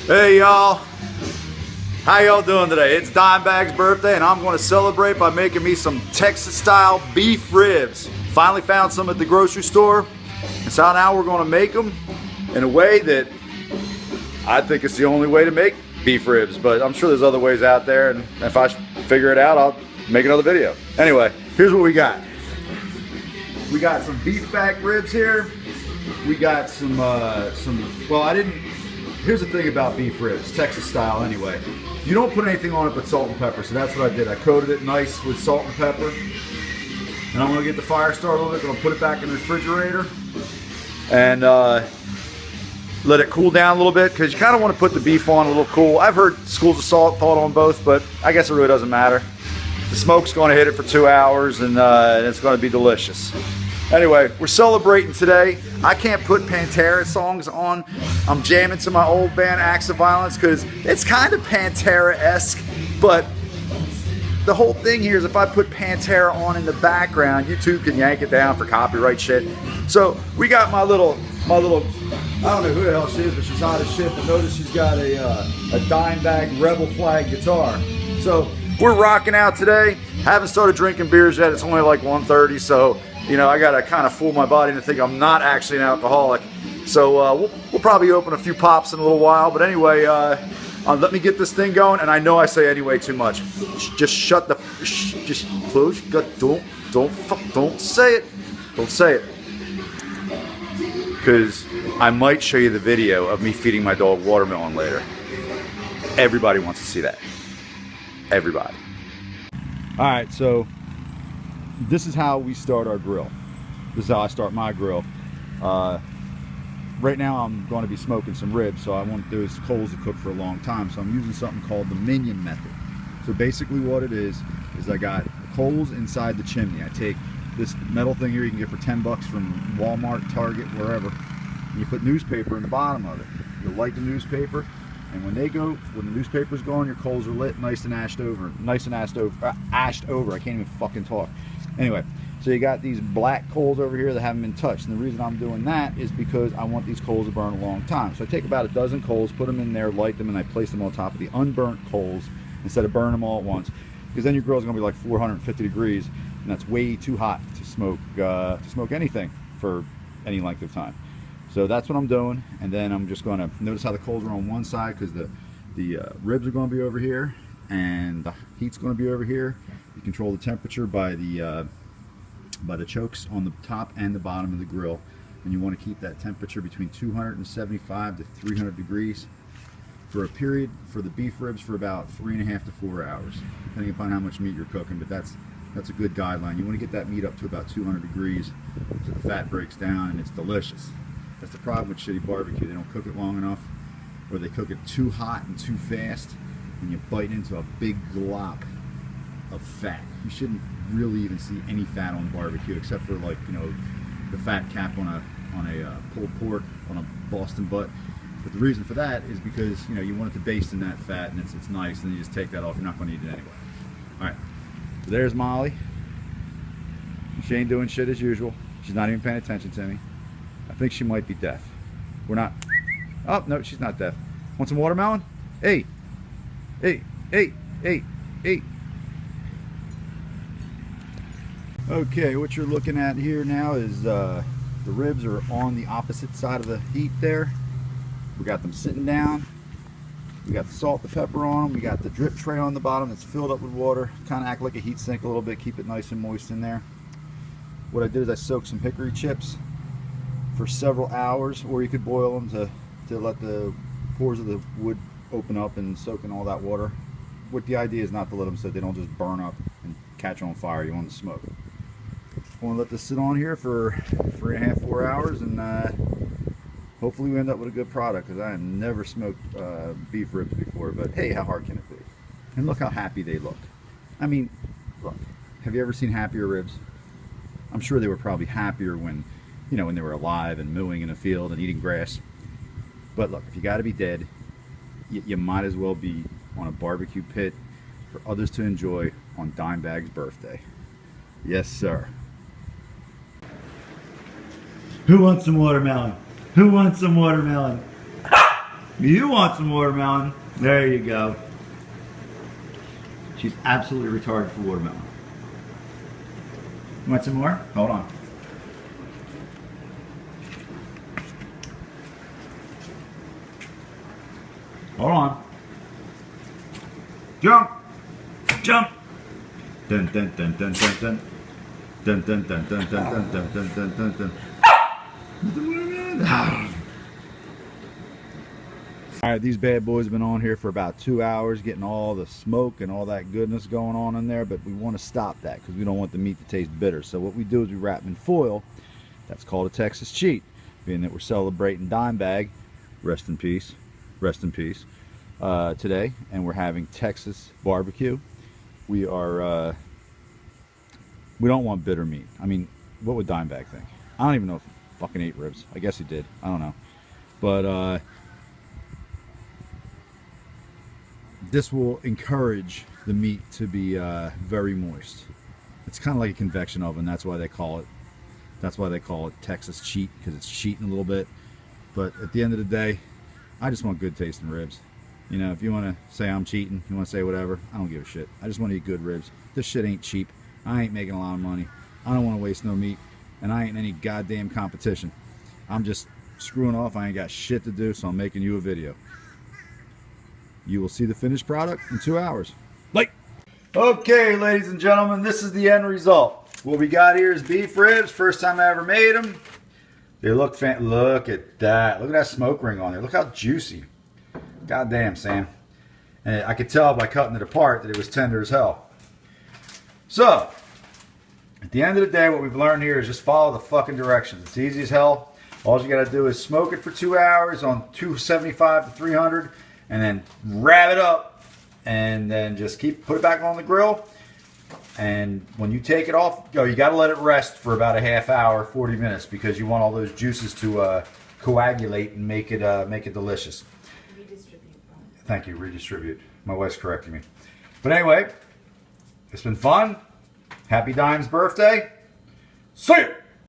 Hey y'all, how y'all doing today? It's Dimebag's birthday and I'm going to celebrate by making me some Texas style beef ribs. Finally found some at the grocery store, and so now we're going to make them in a way that I think it's the only way to make beef ribs, but I'm sure there's other ways out there, and if I figure it out, I'll make another video. Anyway, here's what we got. We got some beef back ribs here. We got some here's the thing about beef ribs, Texas style anyway. You don't put anything on it but salt and pepper, so that's what I did. I coated it nice with salt and pepper. And I'm gonna get the fire started a little bit, gonna put it back in the refrigerator and let it cool down a little bit, because you kind of want to put the beef on a little cool. I've heard schools of thought on both, but I guess it really doesn't matter. The smoke's going to hit it for 2 hours, and it's going to be delicious. Anyway, we're celebrating today. I can't put Pantera songs on. I'm jamming to my old band Acts of Violence because it's kind of Pantera-esque, but the whole thing here is if I put Pantera on in the background, YouTube can yank it down for copyright shit. So we got my little, I don't know who the hell she is, but she's hot as shit. But notice she's got a Dimebag Rebel Flag guitar. So we're rocking out today. Haven't started drinking beers yet. It's only like 1:30, so you know I gotta kind of fool my body to think I'm not actually an alcoholic. So we'll probably open a few pops in a little while. But anyway, let me get this thing going. And I know I say anyway too much. Just shut the, just close your gut. Don't say it. Don't say it. Because I might show you the video of me feeding my dog watermelon later. Everybody wants to see that. Everybody. All right, so this is how we start our grill. This is how I start my grill. Right now I'm going to be smoking some ribs, so I want those coals to cook for a long time. So I'm using something called the minion method. So basically what it is I got coals inside the chimney. I take this metal thing here you can get for 10 bucks from Walmart, Target, wherever. And you put newspaper in the bottom of it. You light the newspaper, and when the newspaper's going, your coals are lit, nice and ashed over. I can't even fucking talk. Anyway, so you got these black coals over here that haven't been touched. And the reason I'm doing that is because I want these coals to burn a long time. So I take about a dozen coals, put them in there, light them, and I place them on top of the unburnt coals instead of burning them all at once. Because then your grill's gonna be like 450 degrees, and that's way too hot to smoke anything for any length of time. So that's what I'm doing, and then I'm just gonna notice how the coals are on one side because the ribs are gonna be over here and the heat's gonna be over here. You control the temperature by the chokes on the top and the bottom of the grill, and you want to keep that temperature between 275 to 300 degrees for a period for the beef ribs for about 3.5 to 4 hours, depending upon how much meat you're cooking. But that's a good guideline. You want to get that meat up to about 200 degrees so the fat breaks down and it's delicious. That's the problem with shitty barbecue. They don't cook it long enough, or they cook it too hot and too fast, and you bite into a big glop of fat. You shouldn't really even see any fat on barbecue except for, like, you know, the fat cap on a pulled pork, on a Boston butt. But the reason for that is because, you know, you want it to baste in that fat, and it's nice, and then you just take that off. You're not going to eat it anyway. All right, so there's Molly. She ain't doing shit as usual. She's not even paying attention to me. I think she might be deaf. We're not. Oh, no, she's not deaf. Want some watermelon? Hey. Hey. Hey. Hey. Hey. Okay, what you're looking at here now is the ribs are on the opposite side of the heat there. We got them sitting down. We got the salt, the pepper on them. We got the drip tray on the bottom that's filled up with water. Kind of act like a heat sink a little bit. Keep it nice and moist in there. What I did is I soaked some hickory chips for several hours, or you could boil them to let the pores of the wood open up and soak in all that water. What the idea is not to let them so they don't just burn up and catch on fire. You want to smoke. I want to let this sit on here for 3.5 to 4 hours, and hopefully we end up with a good product, because I have never smoked beef ribs before. But hey, how hard can it be? And look how happy they look. I mean, look, have you ever seen happier ribs? I'm sure they were probably happier when, you know, when they were alive and mooing in a field and eating grass. But look, if you got to be dead, you might as well be on a barbecue pit for others to enjoy on Dimebag's birthday. Yes, sir. Who wants some watermelon? Who wants some watermelon? You want some watermelon? There you go. She's absolutely retarded for watermelon. You want some more? Hold on. Hold on. Jump! Jump! Dun dun dun dun dun dun. Dun dun dun dun dun dun dun dun dun dun. Alright, these bad boys have been on here for about 2 hours getting all the smoke and all that goodness going on in there, but we want to stop that because we don't want the meat to taste bitter. So what we do is we wrap them in foil. That's called a Texas cheat, being that we're celebrating Dime Bag, rest in peace, today, and we're having Texas barbecue. We are we don't want bitter meat. I mean, what would Dime Bag think? I don't even know if he fucking ate ribs. I guess he did. I don't know. But this will encourage the meat to be very moist. It's kind of like a convection oven. That's why they call it Texas cheat, because it's cheating a little bit. But at the end of the day, I just want good tasting ribs. You know, if you want to say I'm cheating, you want to say whatever, I don't give a shit. I just want to eat good ribs. This shit ain't cheap. I ain't making a lot of money. I don't want to waste no meat, and I ain't in any goddamn competition. I'm just screwing off. I ain't got shit to do, so I'm making you a video. You will see the finished product in 2 hours. Like. Okay, ladies and gentlemen, this is the end result. What we got here is beef ribs. First time I ever made them. They look fantastic. Look at that. Look at that smoke ring on there. Look how juicy. God damn, Sam. And I could tell by cutting it apart that it was tender as hell. So, at the end of the day, what we've learned here is just follow the fucking directions. It's easy as hell. All you gotta do is smoke it for 2 hours on 275 to 300, and then wrap it up, and then just put it back on the grill. And when you take it off, you gotta let it rest for about a half hour, 40 minutes, because you want all those juices to coagulate and make it delicious. Thank you, redistribute. My wife's correcting me. But anyway, it's been fun. Happy Dime's birthday. See ya!